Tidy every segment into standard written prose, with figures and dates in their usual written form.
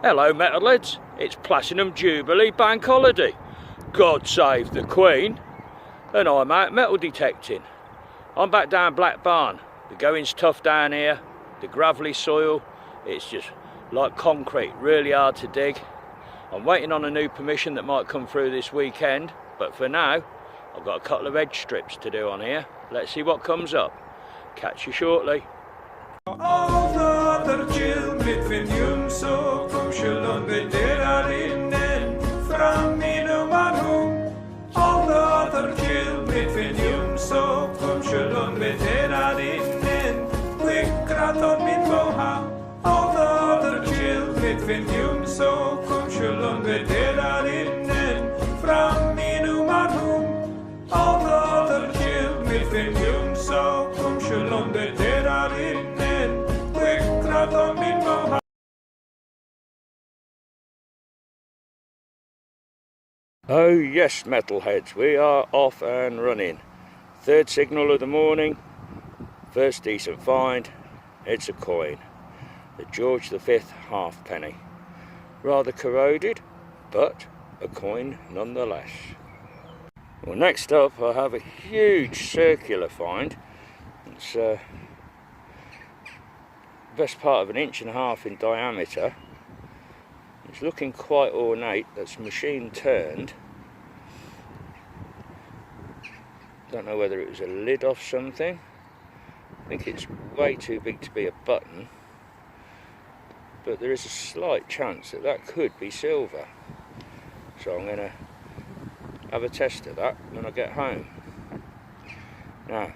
Hello metalheads, it's Platinum Jubilee Bank Holiday. God save the Queen. And I'm out metal detecting. I'm back down Black Barn. The going's tough down here, the gravelly soil, it's just like concrete, really hard to dig. I'm waiting on a new permission that might come through this weekend, but for now, I've got a couple of edge strips to do on here. Let's see what comes up. Catch you shortly. Oh yes, metalheads, we are off and running. Third signal of the morning, first decent find, it's a coin. The George V halfpenny. Rather corroded, but a coin nonetheless. Well, next up I have a huge circular find. It's best part of 1.5 inches in diameter. It's looking quite ornate, that's machine turned. Don't know whether it was a lid off something. I think it's way too big to be a button. But there is a slight chance that that could be silver. So I'm going to have a test of that when I get home. Now,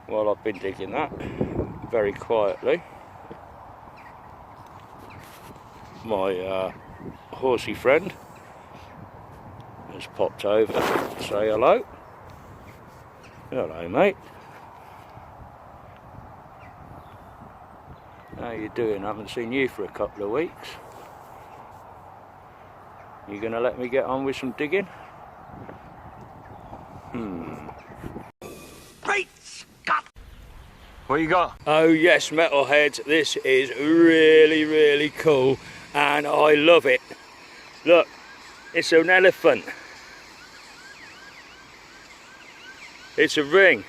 while I've been digging that, very quietly, my horsey friend has popped over to say hello. Hello mate. How you doing? I haven't seen you for a couple of weeks. You gonna let me get on with some digging? Great Scott! What you got? Oh yes, metalheads, this is really cool and I love it. Look, it's an elephant. It's a ring.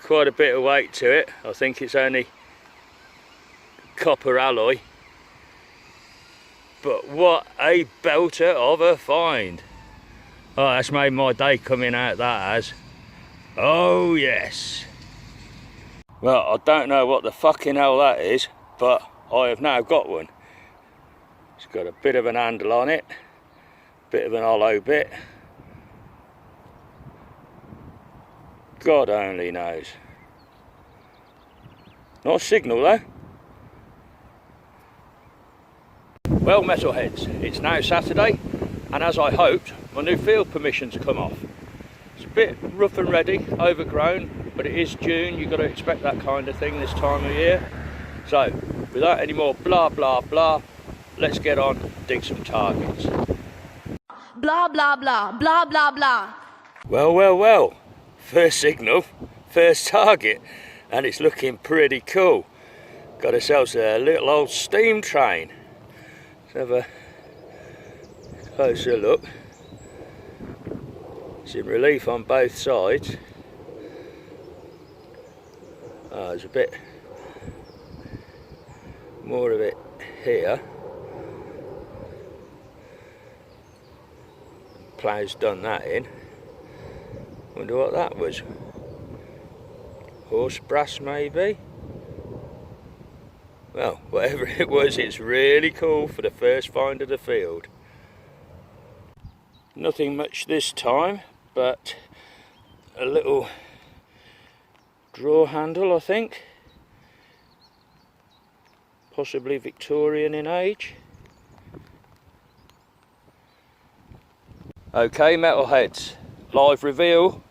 Quite a bit of weight to it. I think it's only copper alloy. But what a belter of a find. Oh, that's made my day coming out, that has. Oh yes. Well, I don't know what the fucking hell that is, but I have now got one. It's got a bit of an handle on it, bit of an hollow bit. God only knows. Nice signal though. Well metalheads, it's now Saturday and as I hoped, my new field permission's come off. It's a bit rough and ready, overgrown, but it is June, you've got to expect that kind of thing this time of year. So, without any more blah blah blah, let's get on, dig some targets. Blah blah blah, blah blah blah. Well, first signal, first target, and it's looking pretty cool. Got ourselves a little old steam train. Let's have a closer look. It's in relief on both sides. Oh, there's a bit more of it here. Plough's done that in. Wonder what that was. Horse brass maybe? Well, whatever it was, it's really cool for the first find of the field. Nothing much this time, but a little draw handle, I think. Possibly Victorian in age. Okay, metalheads, live reveal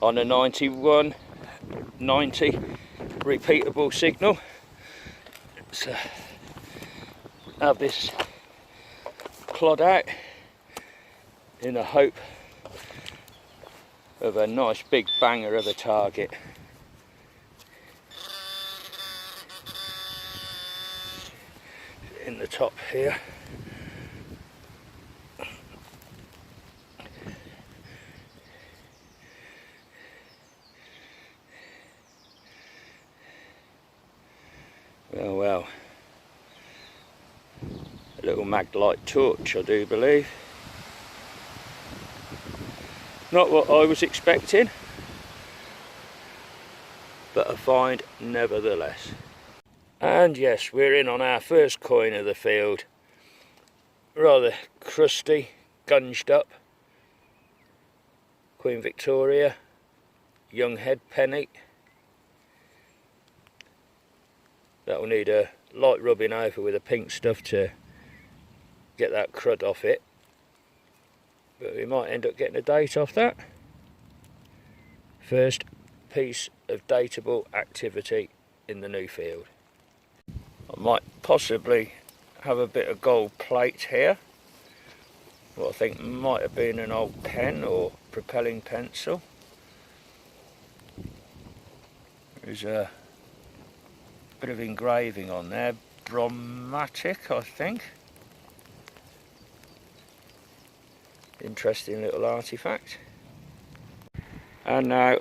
on a 9190 repeatable signal. So have this clod out in the hope of a nice big banger of a target. the top here. Well, well, a little maglite torch, I do believe. Not what I was expecting, but a find nevertheless. And yes, we're in on our first coin of the field. Rather crusty, gunged up. Queen Victoria, young head penny. That'll need a light rubbing over with the pink stuff to get that crud off it. But we might end up getting a date off that. First piece of dateable activity in the new field. I might possibly have a bit of gold plate here. What I think might have been an old pen or propelling pencil. There's a bit of engraving on there, bromatic, I think. Interesting little artifact. And now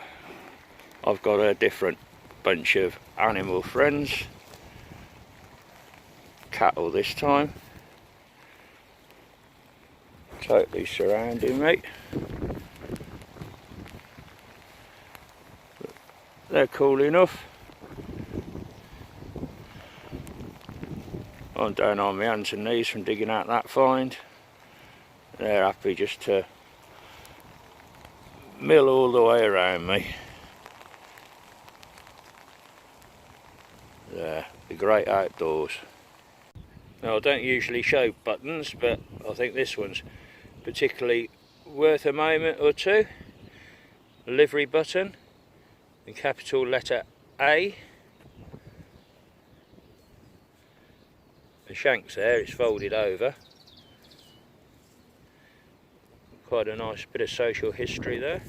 I've got a different bunch of animal friends. Cattle this time. Totally surrounding me. They're cool enough. I'm down on my hands and knees from digging out that find. They're happy just to mill all the way around me. There, the great outdoors. Now I don't usually show buttons, but I think this one's particularly worth a moment or two. A livery button in capital letter A. The shank's there, it's folded over. Quite a nice bit of social history there.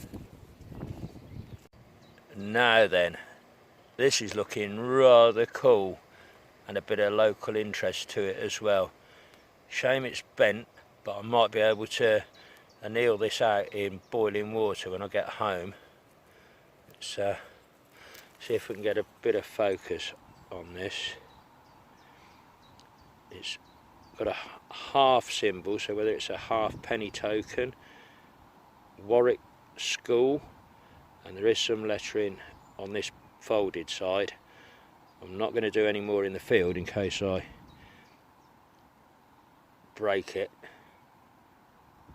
Now then, this is looking rather cool and a bit of local interest to it as well. Shame it's bent, but I might be able to anneal this out in boiling water when I get home. Let's see if we can get a bit of focus on this. It's got a half symbol, so whether it's a half penny token, Warwick School, and there is some lettering on this folded side. I'm not going to do any more in the field in case I break it,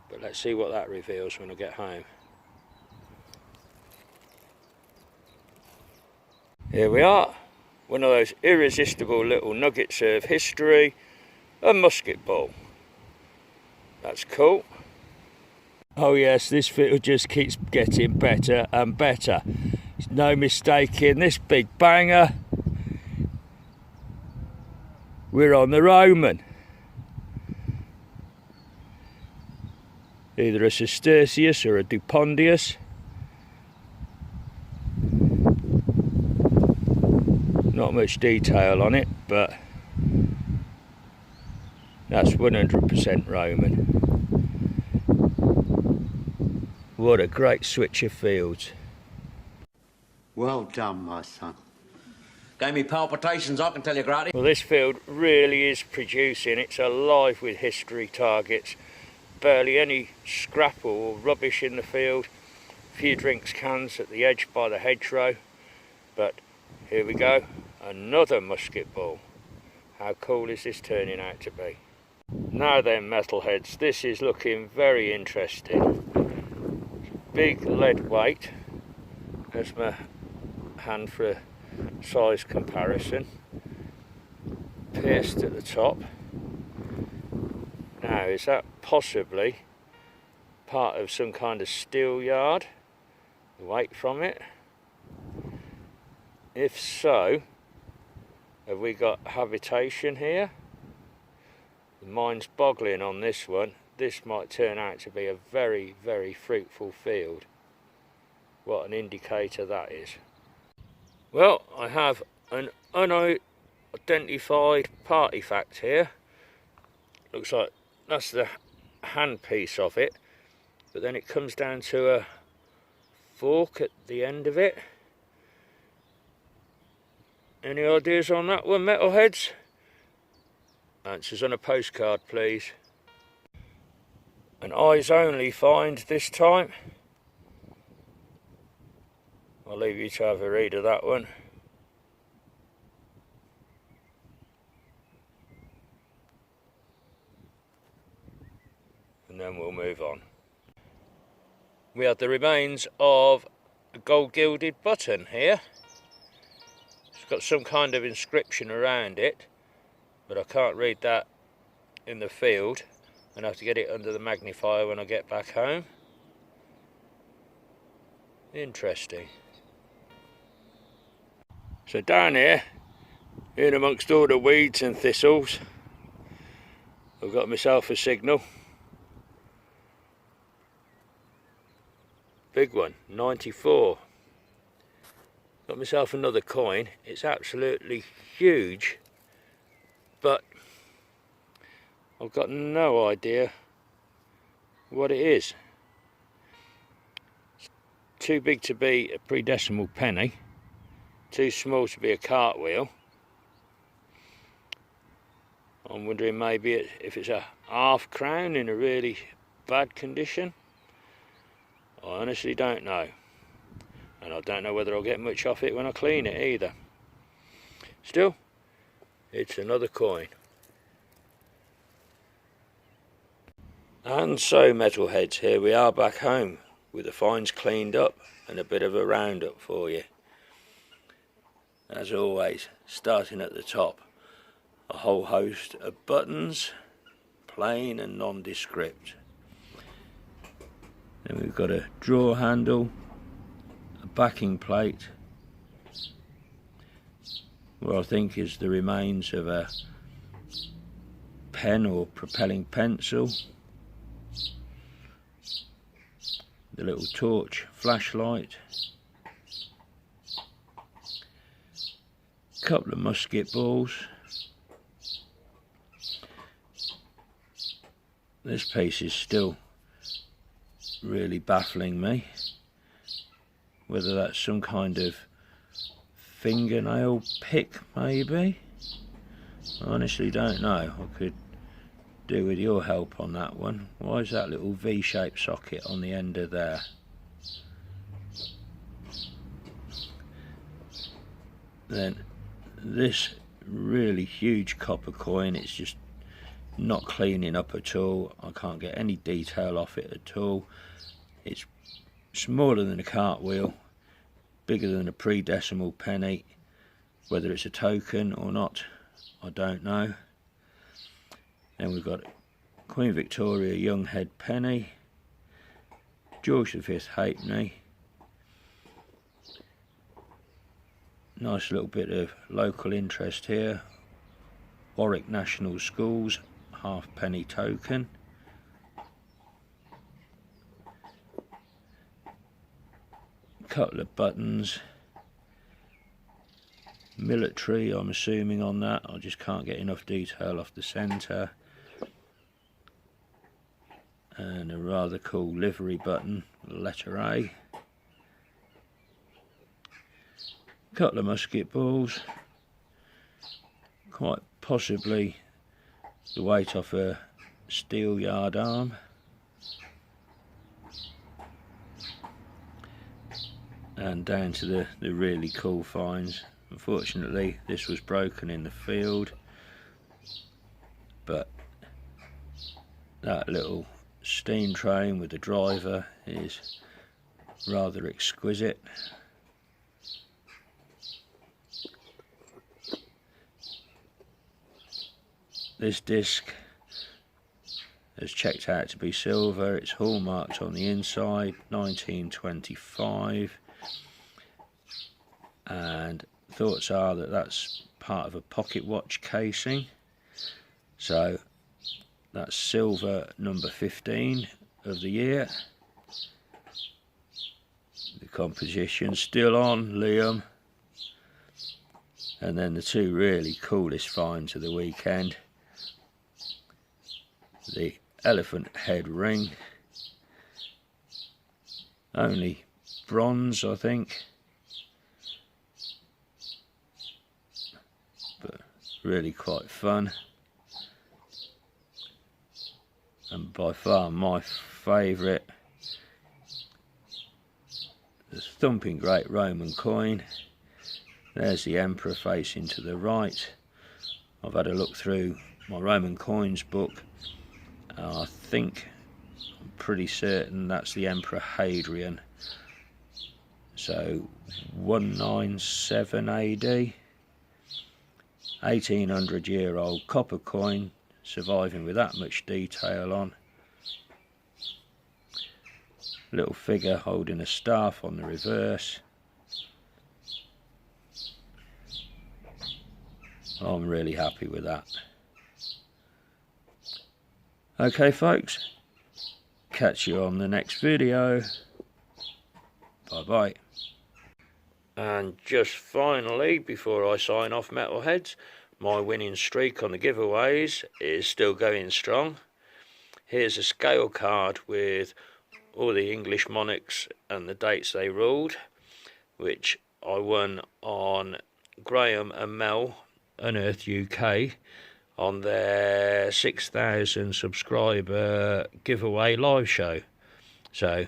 but let's see what that reveals when I get home. Here we are, one of those irresistible little nuggets of history. A musket ball. That's cool. Oh yes, this field just keeps getting better and better. There's no mistaking this big banger. We're on the Roman. Either a Sestercius or a Dupondius. Not much detail on it, but that's 100% Roman. What a great switch of fields. Well done, my son. Gave me palpitations, I can tell you, Grady. Well, this field really is producing. It's alive with history targets. Barely any scrap or rubbish in the field. A few drinks cans at the edge by the hedgerow. But here we go, another musket ball. How cool is this turning out to be? Now then, metalheads, this is looking very interesting. Big lead weight. There's my hand for a size comparison. Pierced at the top. Now, is that possibly part of some kind of steel yard? The weight from it? If so, have we got habitation here? The mind's boggling on this one. This might turn out to be a very, very fruitful field. What an indicator that is. Well, I have an unidentified artifact here. looks like that's the hand piece of it, but then it comes down to a fork at the end of it. Any ideas on that one, metalheads? Answers on a postcard, please. An eyes only find this time. I'll leave you to have a read of that one. And then we'll move on. We have the remains of a gold gilded button here. It's got some kind of inscription around it, but I can't read that in the field, and I have to get it under the magnifier when I get back home. Interesting. So down here, in amongst all the weeds and thistles, I've got myself a signal. Big one, 94. Got myself another coin. It's absolutely huge, but I've got no idea what it is. It's too big to be a pre-decimal penny, too small to be a cartwheel. I'm wondering maybe if it's a half crown in a really bad condition. I honestly don't know, and I don't know whether I'll get much off it when I clean it either. Still, it's another coin. And so, metalheads, here we are back home with the finds cleaned up and a bit of a roundup for you. As always, starting at the top, a whole host of buttons, plain and nondescript. Then we've got a drawer handle, a backing plate, what I think is the remains of a pen or propelling pencil, the little torch flashlight, a couple of musket balls. This piece is still really baffling me, whether that's some kind of fingernail pick maybe. I honestly don't know. I could do with your help on that one. Why is that little V-shaped socket on the end of there? Then this really huge copper coin, it's just not cleaning up at all. I can't get any detail off it at all. It's smaller than a cartwheel, bigger than a pre-decimal penny. Whether it's a token or not, I don't know. Then we've got Queen Victoria Young Head penny, George V halfpenny. Nice little bit of local interest here. Warwick National Schools halfpenny token. Couple of buttons, military I'm assuming on that. I just can't get enough detail off the centre. And a rather cool livery button, letter A. Couple of musket balls, quite possibly the weight off a steel yard arm. And down to the really cool finds. Unfortunately this was broken in the field, but that little steam train with the driver is rather exquisite. This disc is checked out to be silver. It's hallmarked on the inside, 1925. And thoughts are that that's part of a pocket watch casing. So that's silver number 15 of the year. The composition still on, Liam. And then the two really coolest finds of the weekend. the elephant head ring. Only bronze, I think, but really quite fun, and by far my favourite, the thumping great Roman coin. There's the emperor facing to the right. I've had a look through my Roman coins book, and I'm pretty certain that's the Emperor Hadrian. So 197 AD, 1800-year-old copper coin, surviving with that much detail on. Little figure holding a staff on the reverse. I'm really happy with that. Okay folks, catch you on the next video. Bye bye. And just finally, before I sign off, metalheads, my winning streak on the giveaways is still going strong. Here's a scale card with all the English monarchs and the dates they ruled, which I won on Graham and Mel Unearth UK on their 6,000 subscriber giveaway live show. So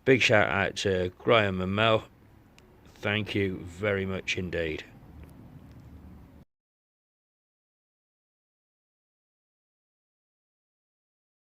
big shout out to Graham and Mel, thank you very much indeed.